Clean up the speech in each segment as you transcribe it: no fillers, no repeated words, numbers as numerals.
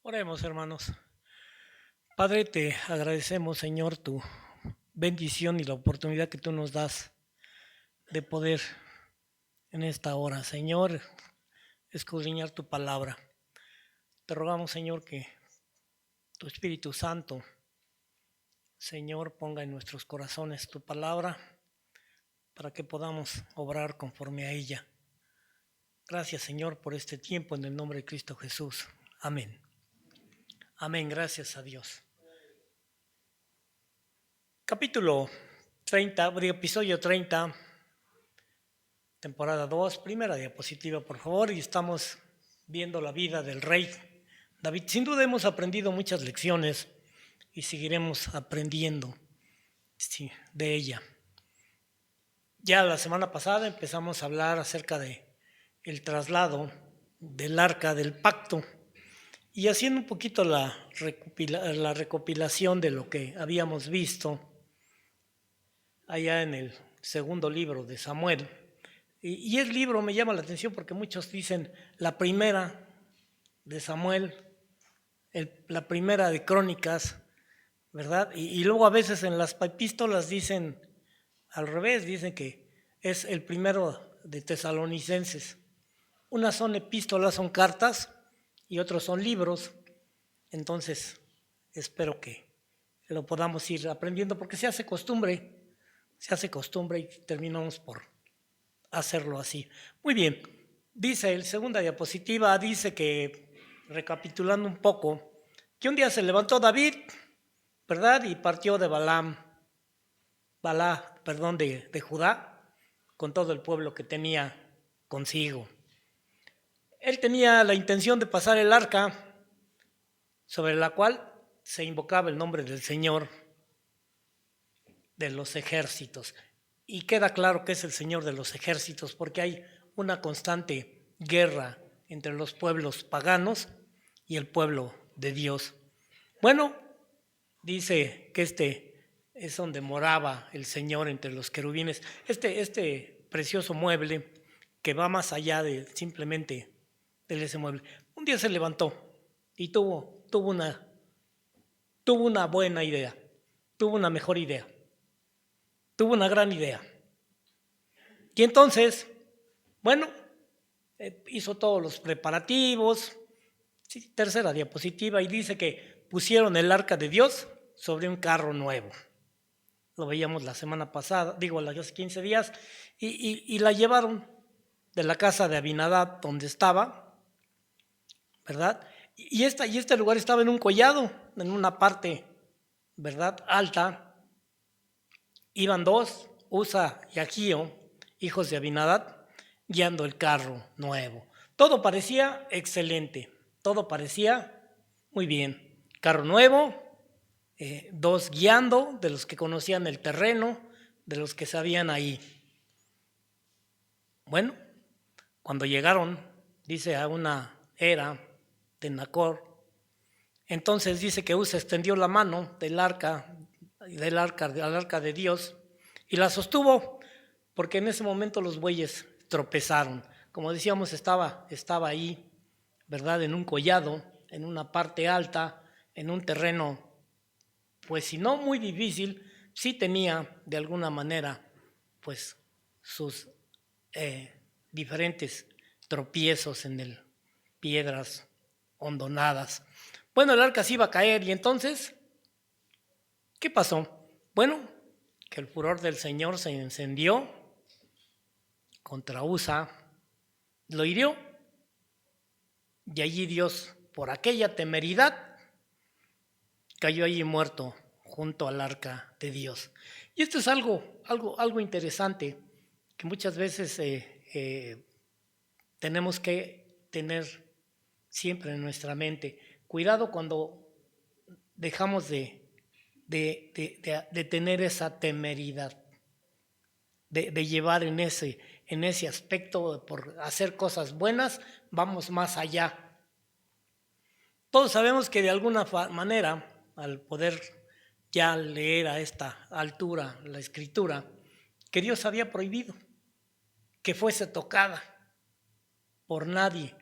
Oremos, hermanos. Padre, te agradecemos, Señor, tu bendición y la oportunidad que tú nos das de poder en esta hora, Señor, escudriñar tu palabra. Te rogamos, Señor, que tu Espíritu Santo, Señor, ponga en nuestros corazones tu palabra para que podamos obrar conforme a ella. Gracias, Señor, por este tiempo en el nombre de Cristo Jesús. Amén. Amén, gracias a Dios. Capítulo 30, episodio 30, temporada 2, primera diapositiva, por favor, y estamos viendo la vida del rey David. Sin duda hemos aprendido muchas lecciones y seguiremos aprendiendo de ella. Ya la semana pasada empezamos a hablar acerca de el traslado del arca del pacto y haciendo un poquito la recopilación de lo que habíamos visto allá en el segundo libro de Samuel. Y el libro me llama la atención porque muchos dicen la primera de Samuel, la primera de Crónicas, ¿verdad? Y luego a veces en las epístolas dicen al revés, dicen que es el primero de Tesalonicenses. Unas son epístolas, son cartas, y otros son libros. Entonces, espero que lo podamos ir aprendiendo porque se hace costumbre y terminamos por hacerlo así. Muy bien, dice el segunda diapositiva, dice que, recapitulando un poco, que un día se levantó David, ¿verdad? Y partió de de Judá, con todo el pueblo que tenía consigo. Él tenía la intención de pasar el arca, sobre la cual se invocaba el nombre del Señor de los ejércitos. Y queda claro que es el Señor de los ejércitos porque hay una constante guerra entre los pueblos paganos y el pueblo de Dios. Bueno, dice que este es donde moraba el Señor entre los querubines. Este precioso mueble que va más allá de simplemente de ese mueble. Un día se levantó y tuvo una buena idea, tuvo una mejor idea, tuvo una gran idea. Y entonces, bueno, hizo todos los preparativos. Sí, tercera diapositiva, y dice que pusieron el arca de Dios sobre un carro nuevo. Lo veíamos la semana pasada, hace 15 días, y la llevaron de la casa de Abinadab, donde estaba, ¿verdad? Y este lugar estaba en un collado, en una parte, ¿verdad?, alta. Iban dos, Usa y Agío, hijos de Abinadab, guiando el carro nuevo. Todo parecía excelente, todo parecía muy bien. Carro nuevo, dos guiando, de los que conocían el terreno, de los que sabían ahí. Bueno, cuando llegaron, dice, a una era de Nacor, entonces dice que Usa extendió la mano al arca de Dios y la sostuvo, porque en ese momento los bueyes tropezaron. Como decíamos, estaba ahí, ¿verdad?, en un collado, en una parte alta, en un terreno, pues si no muy difícil, sí tenía de alguna manera, pues sus diferentes tropiezos en el piedras hondonadas. Bueno, el arca se iba a caer y entonces, ¿qué pasó? Bueno, que el furor del Señor se encendió contra Usa, lo hirió, y allí Dios, por aquella temeridad, cayó allí muerto junto al arca de Dios. Y esto es algo interesante que muchas veces tenemos que tener siempre en nuestra mente. Cuidado cuando dejamos de tener esa temeridad, de llevar en ese aspecto, por hacer cosas buenas, vamos más allá. Todos sabemos que de alguna manera, al poder ya leer a esta altura la Escritura, que Dios había prohibido que fuese tocada por nadie,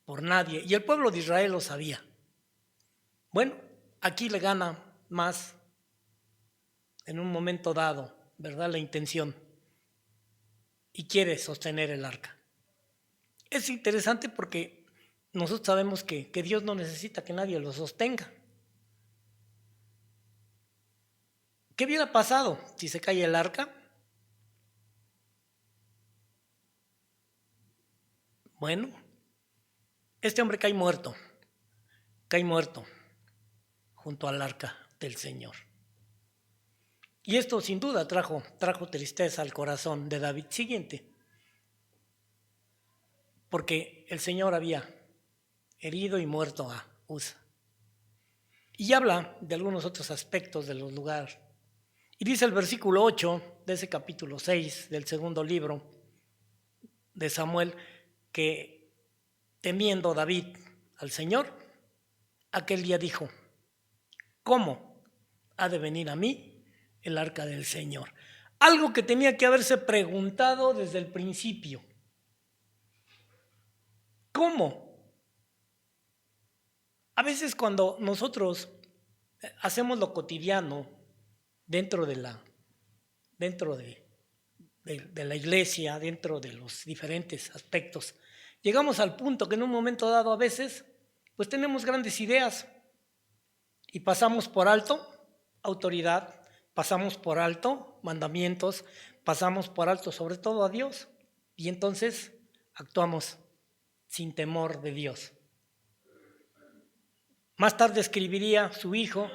por nadie, y el pueblo de Israel lo sabía. Bueno, aquí le gana más en un momento dado, ¿verdad?, la intención, y quiere sostener el arca. Es interesante porque nosotros sabemos que Dios no necesita que nadie lo sostenga. ¿Qué hubiera pasado si se cae el arca? Bueno, este hombre cae muerto junto al arca del Señor. Y esto sin duda trajo tristeza al corazón de David siguiente, porque el Señor había herido y muerto a Usa. Y habla de algunos otros aspectos de los lugares. Y dice el versículo 8 de ese capítulo 6 del segundo libro de Samuel, que temiendo David al Señor, aquel día dijo: ¿cómo ha de venir a mí el arca del Señor? Algo que tenía que haberse preguntado desde el principio. ¿Cómo? A veces cuando nosotros hacemos lo cotidiano dentro de la iglesia, dentro de los diferentes aspectos, llegamos al punto que en un momento dado a veces pues tenemos grandes ideas y pasamos por alto autoridad, pasamos por alto mandamientos, pasamos por alto sobre todo a Dios, y entonces actuamos sin temor de Dios. Más tarde escribiría su hijo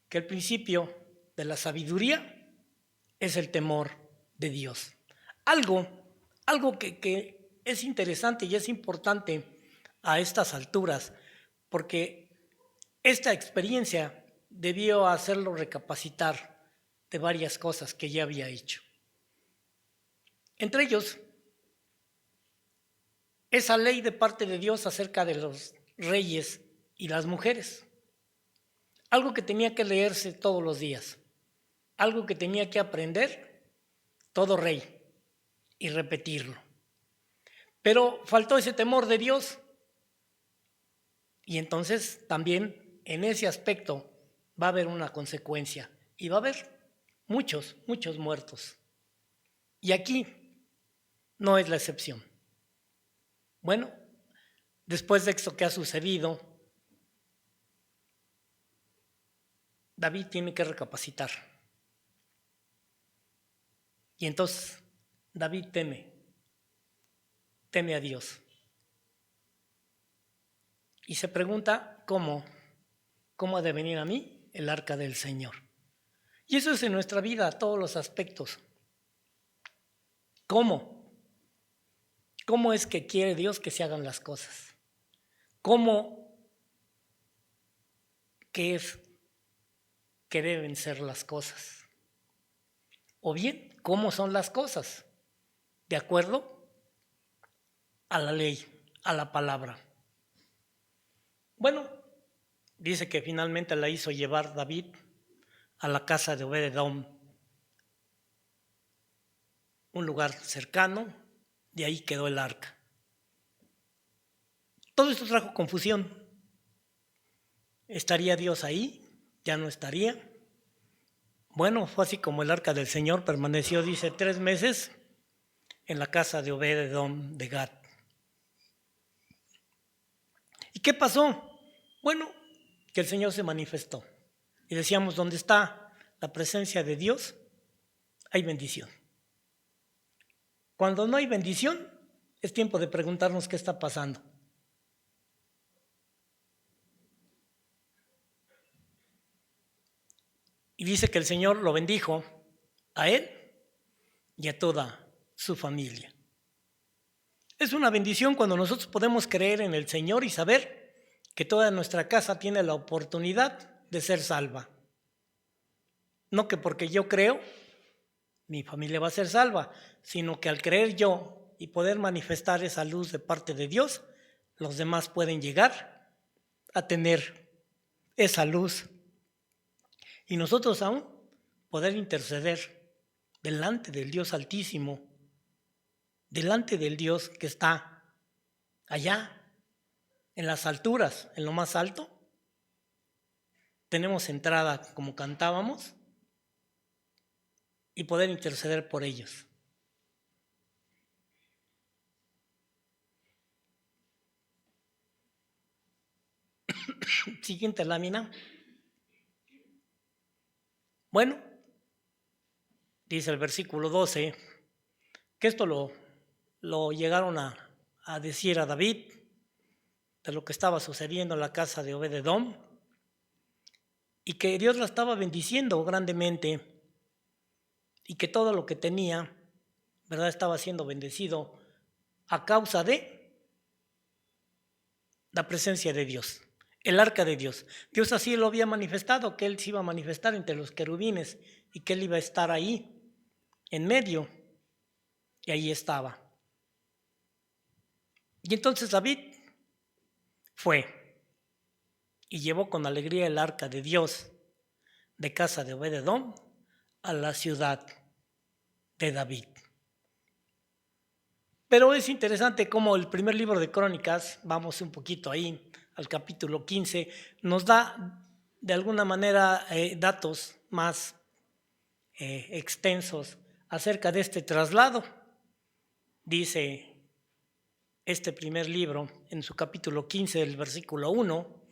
que el principio de la sabiduría es el temor de Dios. Algo que es interesante y es importante a estas alturas, porque esta experiencia debió hacerlo recapacitar de varias cosas que ya había hecho. Entre ellos, esa ley de parte de Dios acerca de los reyes y las mujeres. Algo que tenía que leerse todos los días, algo que tenía que aprender todo rey y repetirlo. Pero faltó ese temor de Dios, y entonces también en ese aspecto va a haber una consecuencia y va a haber muchos muertos. Y aquí no es la excepción. Bueno, después de esto que ha sucedido, David tiene que recapacitar. Y entonces David teme a Dios. Y se pregunta cómo ha de venir a mí el arca del Señor. Y eso es en nuestra vida, todos los aspectos. ¿Cómo es que quiere Dios que se hagan las cosas? ¿Qué es que deben ser las cosas? O bien, ¿cómo son las cosas? De acuerdo a la ley, a la palabra. Bueno, dice que finalmente la hizo llevar David a la casa de Obed-edom, un lugar cercano, de ahí quedó el arca. Todo esto trajo confusión. ¿Estaría Dios ahí? ¿Ya no estaría? Bueno, fue así como el arca del Señor permaneció, dice, 3 meses en la casa de Obed-edom de Gat. ¿Y qué pasó? Bueno, que el Señor se manifestó. Y decíamos, donde está la presencia de Dios, hay bendición. Cuando no hay bendición, es tiempo de preguntarnos qué está pasando. Y dice que el Señor lo bendijo a él y a toda su familia. Es una bendición cuando nosotros podemos creer en el Señor y saber que toda nuestra casa tiene la oportunidad de ser salva. No que porque yo creo, mi familia va a ser salva, sino que al creer yo y poder manifestar esa luz de parte de Dios, los demás pueden llegar a tener esa luz. Y nosotros aún poder interceder delante del Dios Altísimo, delante del Dios que está allá, en las alturas, en lo más alto, tenemos entrada como cantábamos y poder interceder por ellos. Siguiente lámina. Bueno, dice el versículo 12, que esto lo llegaron a decir a David de lo que estaba sucediendo en la casa de Obed-edom y que Dios la estaba bendiciendo grandemente y que todo lo que tenía, ¿verdad?, estaba siendo bendecido a causa de la presencia de Dios, el arca de Dios. Dios así lo había manifestado, que Él se iba a manifestar entre los querubines y que Él iba a estar ahí, en medio, y ahí estaba. Y entonces David fue y llevó con alegría el arca de Dios de casa de Obed-edom a la ciudad de David. Pero es interesante cómo el primer libro de Crónicas, vamos un poquito ahí, al capítulo 15, nos da de alguna manera datos más extensos acerca de este traslado. Dice este primer libro, en su capítulo 15, el versículo 1,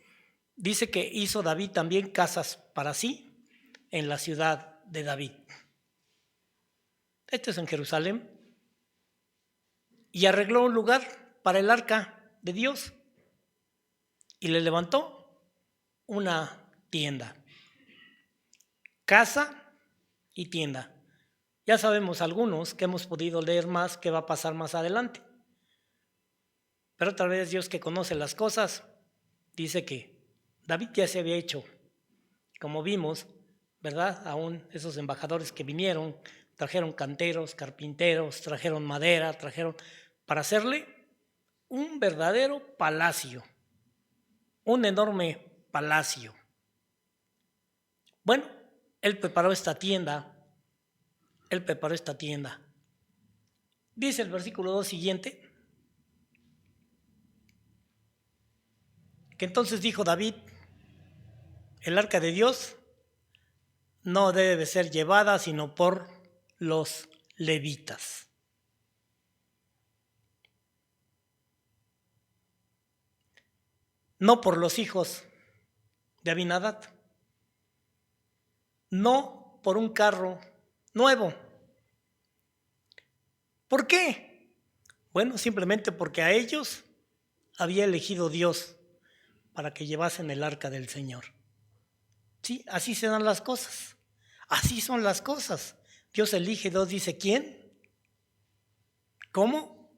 dice que hizo David también casas para sí en la ciudad de David. Esto es en Jerusalén. Y arregló un lugar para el arca de Dios y le levantó una tienda. Casa y tienda. Ya sabemos algunos que hemos podido leer más qué va a pasar más adelante. Pero otra vez Dios, que conoce las cosas, dice que David ya se había hecho, como vimos, ¿verdad? Aún esos embajadores que vinieron, trajeron canteros, carpinteros, trajeron madera, trajeron para hacerle un verdadero palacio, un enorme palacio. Bueno, él preparó esta tienda. Dice el versículo 2 siguiente, que entonces dijo David, el arca de Dios no debe ser llevada sino por los levitas. No por los hijos de Abinadab, no por un carro nuevo. ¿Por qué? Bueno, simplemente porque a ellos había elegido Dios para que llevasen el arca del Señor. Sí, así se dan las cosas. Así son las cosas. Dios elige, Dios dice quién, cómo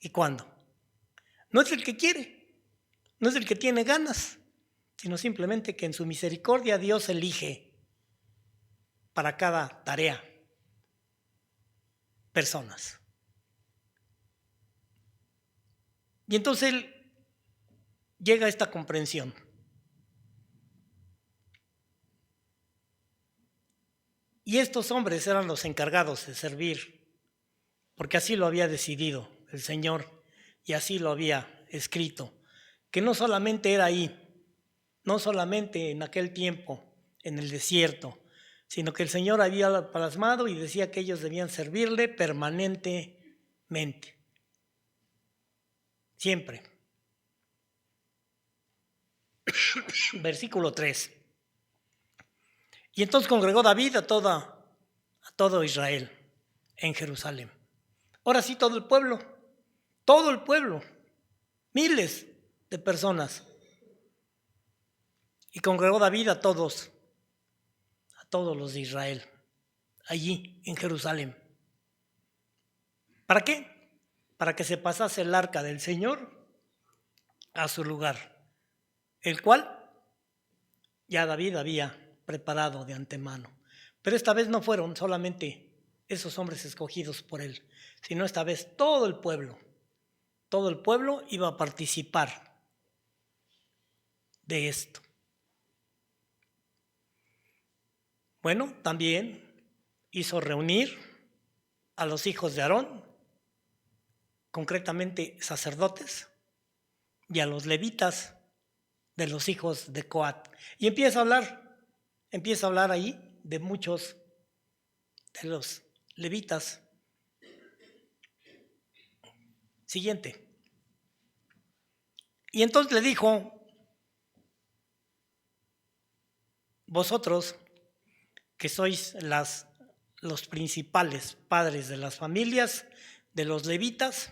y cuándo. No es el que quiere, no es el que tiene ganas, sino simplemente que en su misericordia Dios elige para cada tarea personas. Y entonces él llega a esta comprensión. Y estos hombres eran los encargados de servir, porque así lo había decidido el Señor y así lo había escrito, que no solamente era ahí, no solamente en aquel tiempo, en el desierto, sino que el Señor había plasmado y decía que ellos debían servirle permanentemente, siempre. Versículo 3. Y entonces congregó David a todo Israel en Jerusalén. Ahora sí, todo el pueblo, miles de personas. Y congregó David a todos los de Israel, allí en Jerusalén. ¿Para qué? Para que se pasase el arca del Señor a su lugar, el cual ya David había preparado de antemano. Pero esta vez no fueron solamente esos hombres escogidos por él, sino esta vez todo el pueblo iba a participar de esto. Bueno, también hizo reunir a los hijos de Aarón, concretamente sacerdotes, y a los levitas de los hijos de Coat. Y empieza a hablar ahí de muchos de los levitas. Siguiente. Y entonces le dijo: vosotros que sois los principales padres de las familias de los levitas,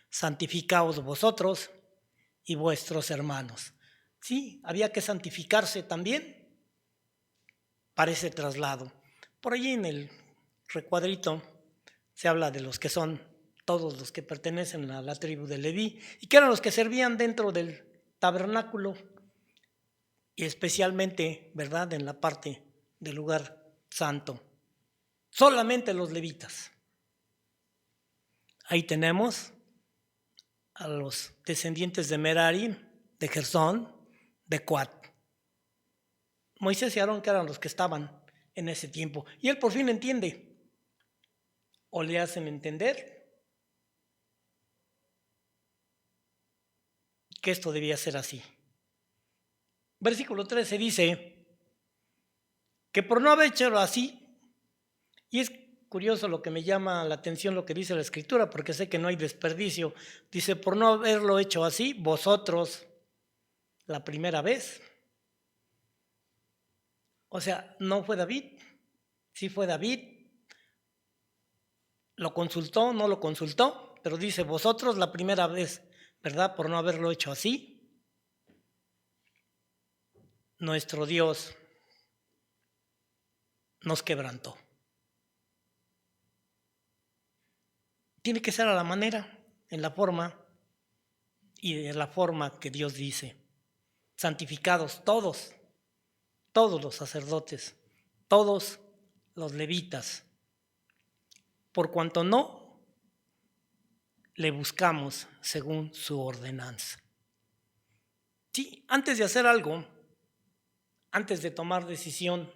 santificaos vosotros y vuestros hermanos. Sí, había que santificarse también para ese traslado. Por allí en el recuadrito se habla de los que son todos los que pertenecen a la tribu de Leví y que eran los que servían dentro del tabernáculo y especialmente, ¿verdad?, en la parte del lugar santo. Solamente los levitas. Ahí tenemos a los descendientes de Merari, de Gersón, de Coat. Moisés y Aarón, que eran los que estaban en ese tiempo. Y él por fin entiende, o le hacen entender, que esto debía ser así. Versículo 13 dice que por no haber hecho así, y es curioso lo que me llama la atención lo que dice la Escritura, porque sé que no hay desperdicio. Dice, por no haberlo hecho así, vosotros, la primera vez. O sea, no fue David, sí fue David, lo consultó, no lo consultó, pero dice, vosotros la primera vez, ¿verdad? Por no haberlo hecho así. Nuestro Dios nos quebrantó. Tiene que ser a la manera, en la forma y de la forma que Dios dice. Santificados todos los sacerdotes, todos los levitas, por cuanto no le buscamos según su ordenanza. Sí, antes de hacer algo, antes de tomar decisión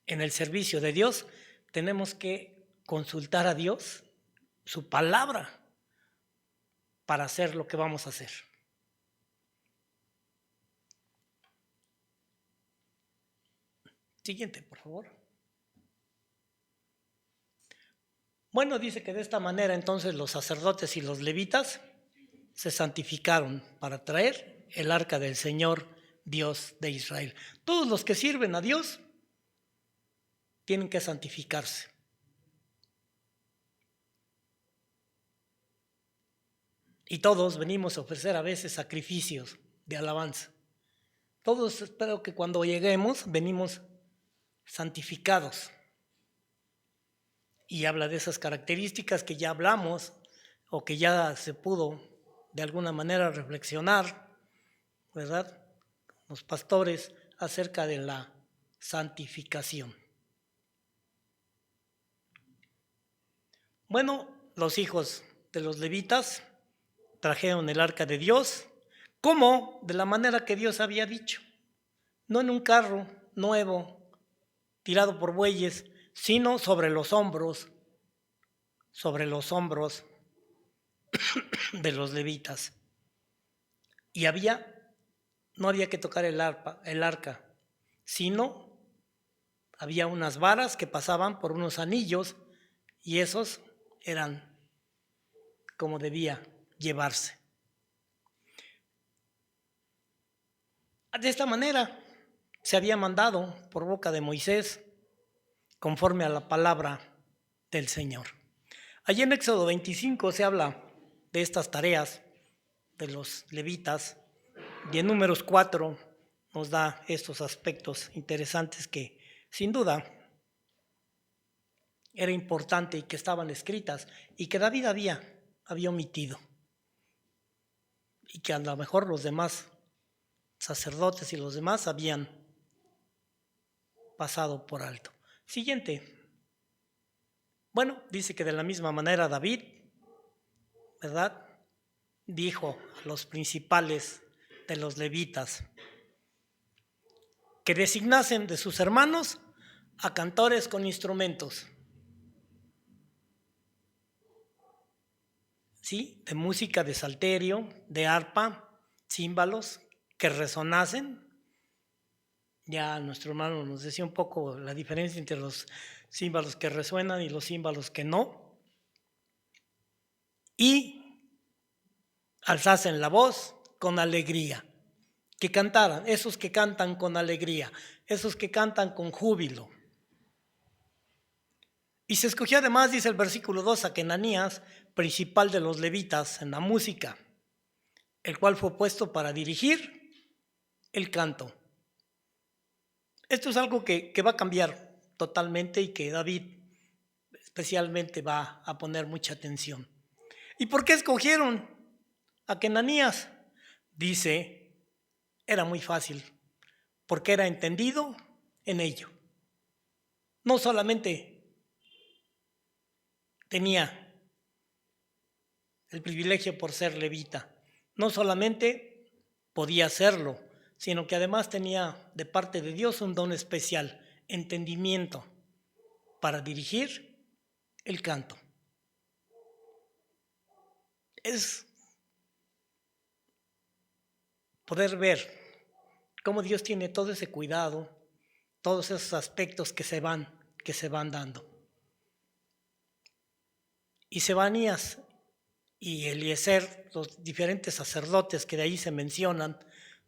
en el servicio de Dios, tenemos que consultar a Dios, su palabra, para hacer lo que vamos a hacer. Siguiente, por favor. Bueno, dice que de esta manera entonces los sacerdotes y los levitas se santificaron para traer el arca del Señor Dios de Israel. Todos los que sirven a Dios tienen que santificarse. Y todos venimos a ofrecer a veces sacrificios de alabanza. Todos espero que cuando lleguemos venimos santificados. Y habla de esas características que ya hablamos o que ya se pudo de alguna manera reflexionar, ¿verdad?, los pastores acerca de la santificación. Bueno, los hijos de los levitas trajeron el arca de Dios, como de la manera que Dios había dicho, no en un carro nuevo tirado por bueyes, sino sobre los hombros de los levitas. Y no había que tocar el arca, sino había unas varas que pasaban por unos anillos y esos eran como debía llevarse. De esta manera se había mandado por boca de Moisés conforme a la palabra del Señor. Allí en Éxodo 25 se habla de estas tareas de los levitas y en Números 4 nos da estos aspectos interesantes que sin duda era importante y que estaban escritas y que David había omitido y que a lo mejor los demás sacerdotes y los demás habían pasado por alto. Siguiente. Bueno, dice que de la misma manera David, ¿verdad?, dijo a los principales de los levitas que designasen de sus hermanos a cantores con instrumentos. ¿sí? De música, de salterio, de arpa, címbalos que resonasen. Ya nuestro hermano nos decía un poco la diferencia entre los címbalos que resuenan y los címbalos que no. Y alzasen la voz con alegría. Que cantaran, esos que cantan con alegría, esos que cantan con júbilo. Y se escogió además, dice el versículo 2, a Kenanías, principal de los levitas en la música, el cual fue puesto para dirigir el canto. Esto es algo que va a cambiar totalmente y que David especialmente va a poner mucha atención. ¿Y por qué escogieron a Kenanías? Dice, era muy fácil, porque era entendido en ello. No solamente tenía el privilegio por ser levita, no solamente podía hacerlo, sino que además tenía de parte de Dios un don especial, entendimiento para dirigir el canto. Es poder ver cómo Dios tiene todo ese cuidado, todos esos aspectos que se van dando. Y Sebanías y Eliezer, los diferentes sacerdotes que de ahí se mencionan,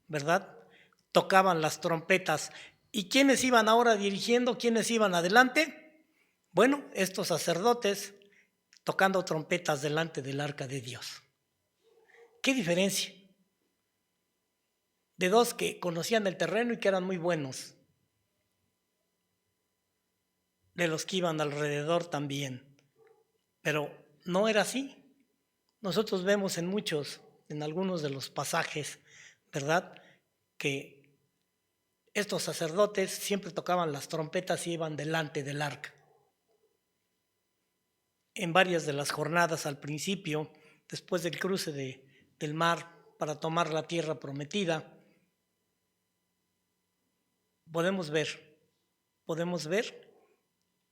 ¿verdad? Tocaban las trompetas. ¿Y quiénes iban ahora dirigiendo? ¿Quiénes iban adelante? Bueno, estos sacerdotes tocando trompetas delante del arca de Dios. ¿Qué diferencia? De dos que conocían el terreno y que eran muy buenos, de los que iban alrededor también. Pero no era así. Nosotros vemos en algunos de los pasajes, ¿verdad?, que estos sacerdotes siempre tocaban las trompetas y iban delante del arca. En varias de las jornadas al principio, después del cruce del mar para tomar la tierra prometida, podemos ver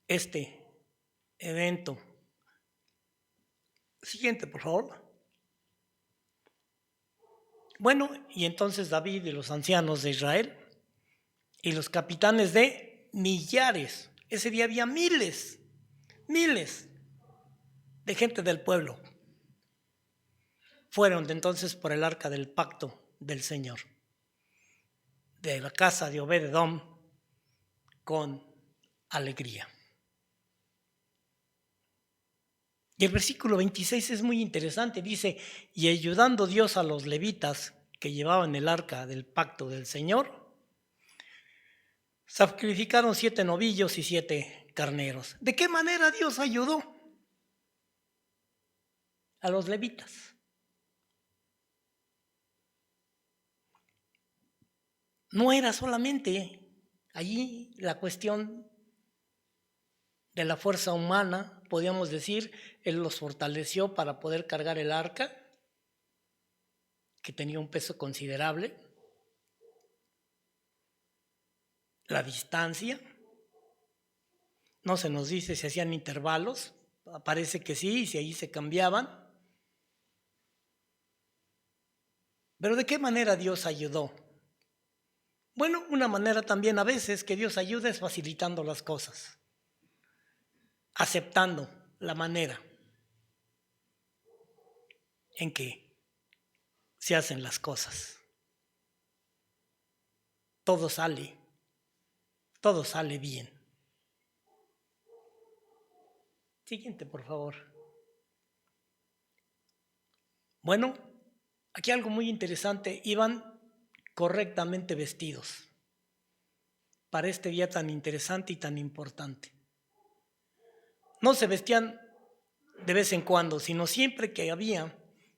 este evento. Siguiente, por favor. Bueno, y entonces David y los ancianos de Israel y los capitanes de millares, ese día había miles de gente del pueblo, fueron de entonces por el arca del pacto del Señor, de la casa de Obed-Edom, con alegría. Y el versículo 26 es muy interesante, dice, y ayudando Dios a los levitas que llevaban el arca del pacto del Señor, sacrificaron 7 novillos y 7 carneros. ¿De qué manera Dios ayudó a los levitas? No era solamente allí la cuestión de la fuerza humana, podríamos decir, Él los fortaleció para poder cargar el arca, que tenía un peso considerable, la distancia, no se nos dice si hacían intervalos, parece que sí, y si ahí se cambiaban. Pero ¿de qué manera Dios ayudó? Bueno, una manera también a veces que Dios ayuda es facilitando las cosas, aceptando la manera en que se hacen las cosas. Todo sale bien. Siguiente, por favor. Bueno, aquí algo muy interesante, iban correctamente vestidos para este día tan interesante y tan importante. No se vestían de vez en cuando, sino siempre que había,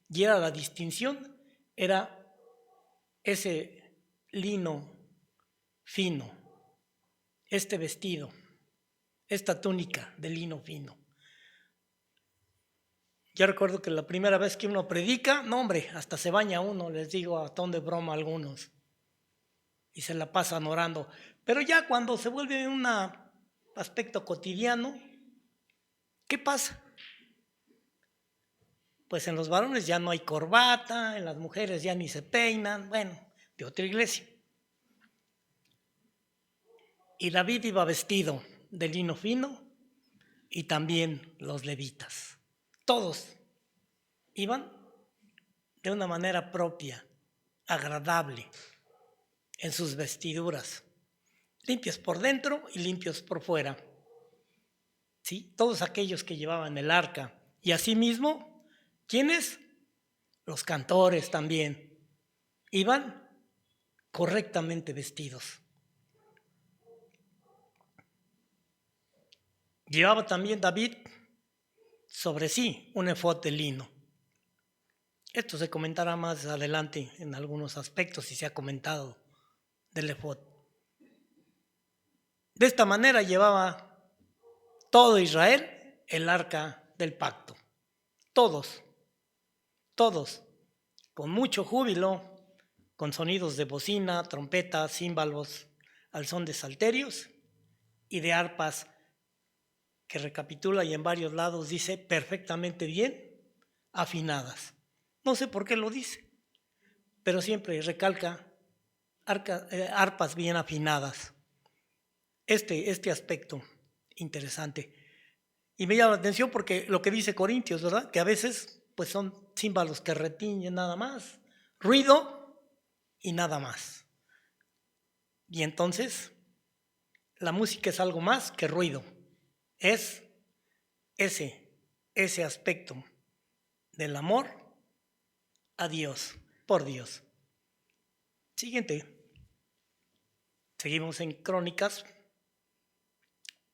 y era la distinción, era ese lino fino, este vestido, esta túnica de lino fino. Yo recuerdo que la primera vez que uno predica, no hombre, hasta se baña uno, les digo a ton de broma a algunos, y se la pasan orando. Pero ya cuando se vuelve un aspecto cotidiano, ¿qué pasa? pues en los varones ya no hay corbata, en las mujeres ya ni se peinan, bueno, de otra iglesia. Y David iba vestido de lino fino y también los levitas. Todos iban de una manera propia, agradable, en sus vestiduras, limpios por dentro y limpios por fuera. ¿Sí? Todos aquellos que llevaban el arca. Y asimismo, ¿quiénes? Los cantores también iban correctamente vestidos. Llevaba también David sobre sí un efod de lino. Esto se comentará más adelante en algunos aspectos y se ha comentado del efod. De esta manera llevaba todo Israel el arca del pacto. Todos, con mucho júbilo, con sonidos de bocina, trompetas, címbalos, al son de salterios y de arpas, que recapitula y en varios lados dice perfectamente bien afinadas. No sé por qué lo dice, pero siempre recalca arpas bien afinadas. Este aspecto interesante. Y me llama la atención porque lo que dice Corintios, ¿verdad? Que a veces pues son címbalos que retiñen nada más, ruido y nada más. Y entonces la música es algo más que ruido. Es ese aspecto del amor a Dios, por Dios. Siguiente. Seguimos en Crónicas.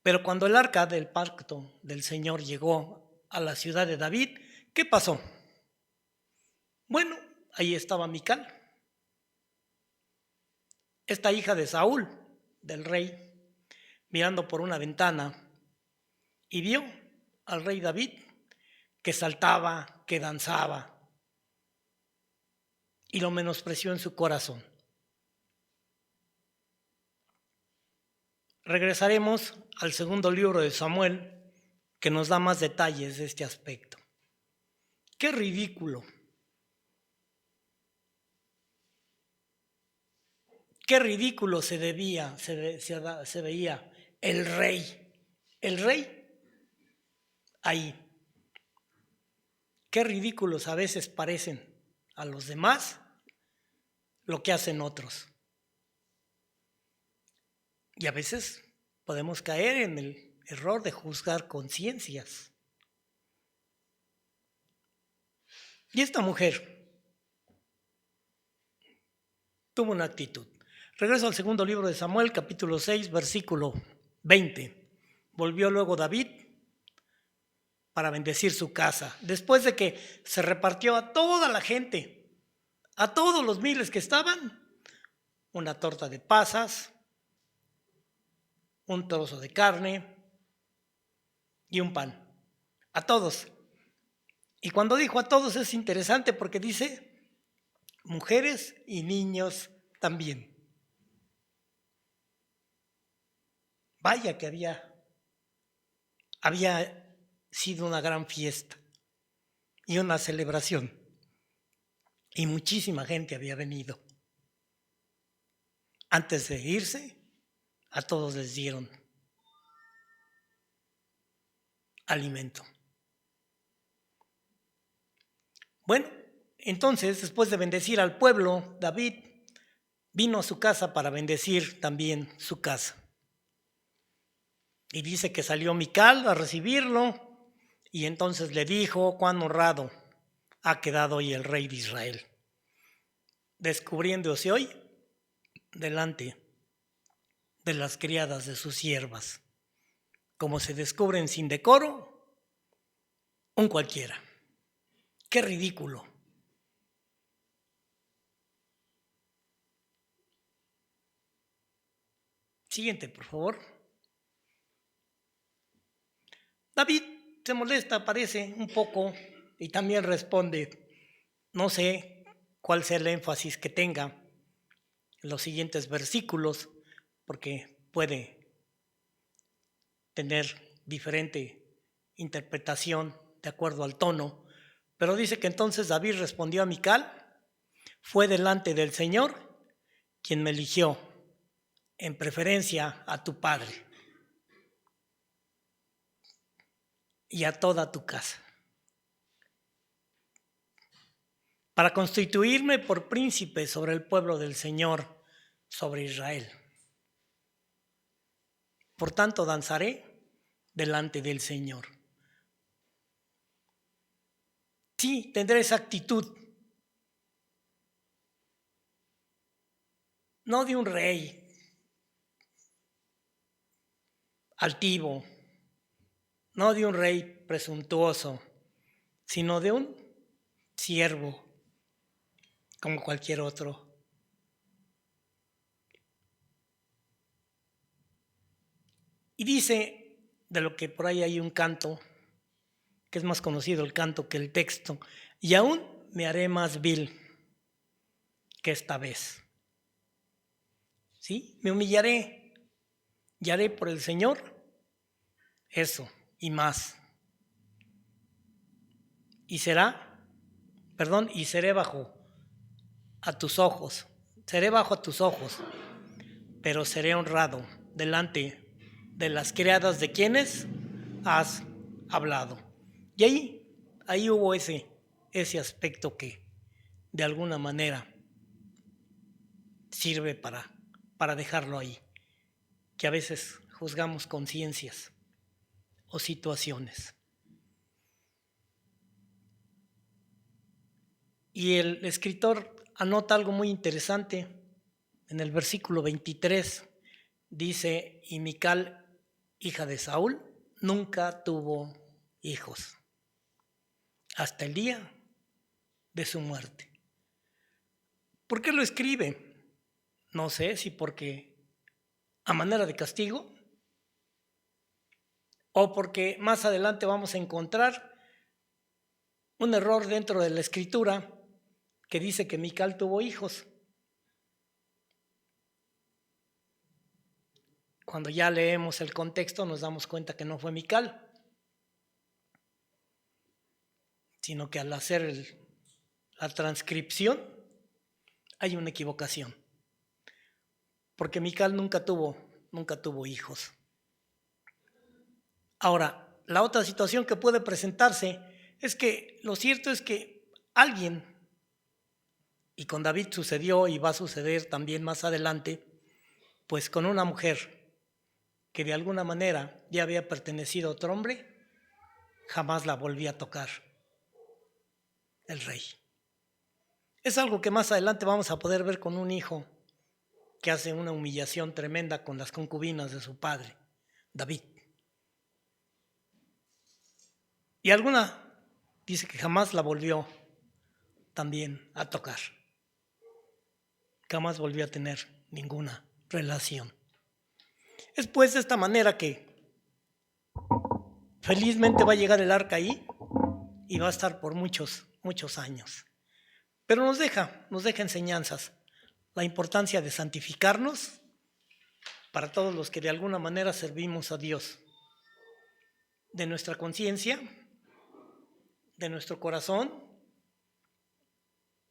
Pero cuando el arca del pacto del Señor llegó a la ciudad de David, ¿qué pasó? Bueno, ahí estaba Mical, esta hija de Saúl, del rey, mirando por una ventana y vio al rey David que saltaba, que danzaba y lo menospreció en su corazón. Regresaremos al segundo libro de Samuel, que nos da más detalles de este aspecto. ¡Qué ridículo! ¡Qué ridículo se veía el rey! El rey ahí. Qué ridículos a veces parecen a los demás lo que hacen otros. Y a veces podemos caer en el error de juzgar conciencias. Y esta mujer tuvo una actitud. Regreso al segundo libro de Samuel, capítulo 6, versículo 20. Volvió luego David para bendecir su casa, después de que se repartió a toda la gente, a todos los miles que estaban, una torta de pasas, un trozo de carne y un pan. A todos. Y cuando dijo a todos es interesante porque dice mujeres y niños también. Vaya que había sido una gran fiesta y una celebración. Y muchísima gente había venido. Antes de irse, a todos les dieron alimento. Bueno, entonces, después de bendecir al pueblo, David vino a su casa para bendecir también su casa. Y dice que salió Mical a recibirlo y entonces le dijo cuán honrado ha quedado hoy el rey de Israel, descubriéndose hoy delante de las criadas de sus siervas, como se descubren sin decoro un cualquiera. ¡Qué ridículo! Siguiente, por favor. David se molesta, parece, un poco y también responde. No sé cuál sea el énfasis que tenga en los siguientes versículos, porque puede tener diferente interpretación de acuerdo al tono, Pero dice que entonces David respondió a Mical: fue delante del Señor quien me eligió en preferencia a tu padre y a toda tu casa, para constituirme por príncipe sobre el pueblo del Señor, sobre Israel. Por tanto, danzaré delante del Señor. Sí, tendré esa actitud, no de un rey altivo, no de un rey presuntuoso, sino de un siervo como cualquier otro. Y dice, de lo que por ahí hay un canto, que es más conocido el canto que el texto: y aún me haré más vil que esta vez. ¿Sí? Me humillaré y haré por el Señor eso y más. Y seré bajo a tus ojos. Seré bajo a tus ojos, pero seré honrado delante de las criadas de quienes has hablado. Y ahí hubo ese aspecto que de alguna manera sirve para dejarlo ahí, que a veces juzgamos conciencias o situaciones. Y el escritor anota algo muy interesante en el versículo 23. Dice: y Mical, hija de Saúl, nunca tuvo hijos hasta el día de su muerte. ¿Por qué lo escribe? No sé si porque a manera de castigo, o porque más adelante vamos a encontrar un error dentro de la escritura que dice que Mical tuvo hijos. Cuando ya leemos el contexto nos damos cuenta que no fue Mical, sino que al hacer la transcripción hay una equivocación, porque Mical nunca tuvo hijos. Ahora, la otra situación que puede presentarse es que lo cierto es que alguien, y con David sucedió y va a suceder también más adelante, pues con una mujer que de alguna manera ya había pertenecido a otro hombre, jamás la volvía a tocar el rey. Es algo que más adelante vamos a poder ver con un hijo que hace una humillación tremenda con las concubinas de su padre, David. Y alguna dice que jamás la volvió también a tocar. Jamás volvió a tener ninguna relación. Es pues de esta manera que felizmente va a llegar el arca ahí y va a estar por muchos, muchos años. Pero nos deja enseñanzas, la importancia de santificarnos para todos los que de alguna manera servimos a Dios, de nuestra conciencia, de nuestro corazón,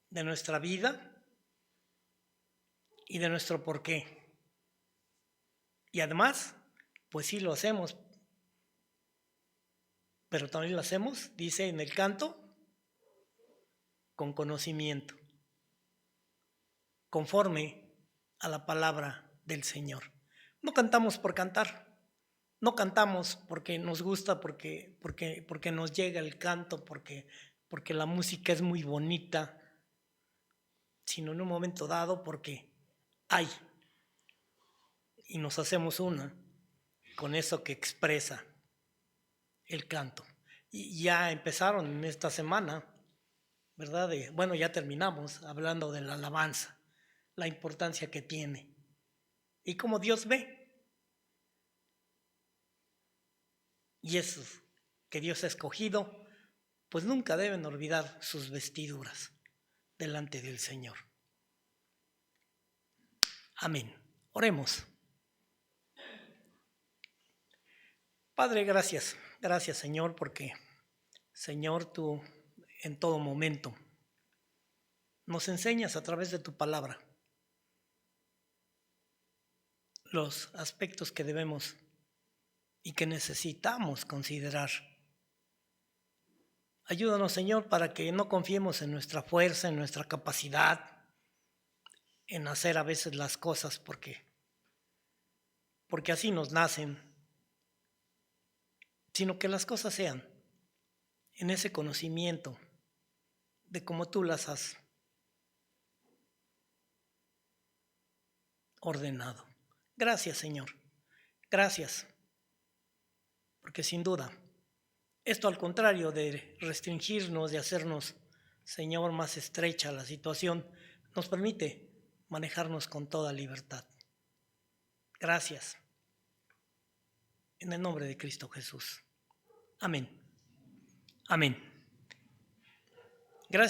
de nuestra vida y de nuestro porqué. Y además, pues sí lo hacemos, pero también lo hacemos, dice en el canto, con conocimiento, conforme a la palabra del Señor. No cantamos por cantar, no cantamos porque nos gusta, porque nos llega el canto, porque la música es muy bonita, sino en un momento dado porque hay, y nos hacemos una con eso que expresa el canto. Y ya empezaron en esta semana, ¿verdad? Bueno, ya terminamos hablando de la alabanza, la importancia que tiene y cómo Dios ve. Y esos que Dios ha escogido, pues nunca deben olvidar sus vestiduras delante del Señor. Amén. Oremos. Padre, gracias. Gracias, Señor, porque, Señor, tú en todo momento. Nos enseñas a través de tu palabra los aspectos que debemos y que necesitamos considerar. Ayúdanos, Señor, para que no confiemos en nuestra fuerza, en nuestra capacidad, en hacer a veces las cosas porque así nos nacen, sino que las cosas sean en ese conocimiento de cómo tú las has ordenado. Gracias, Señor. Gracias, porque sin duda, esto al contrario de restringirnos, de hacernos, Señor, más estrecha la situación, nos permite manejarnos con toda libertad. Gracias. En el nombre de Cristo Jesús. Amén. Amén.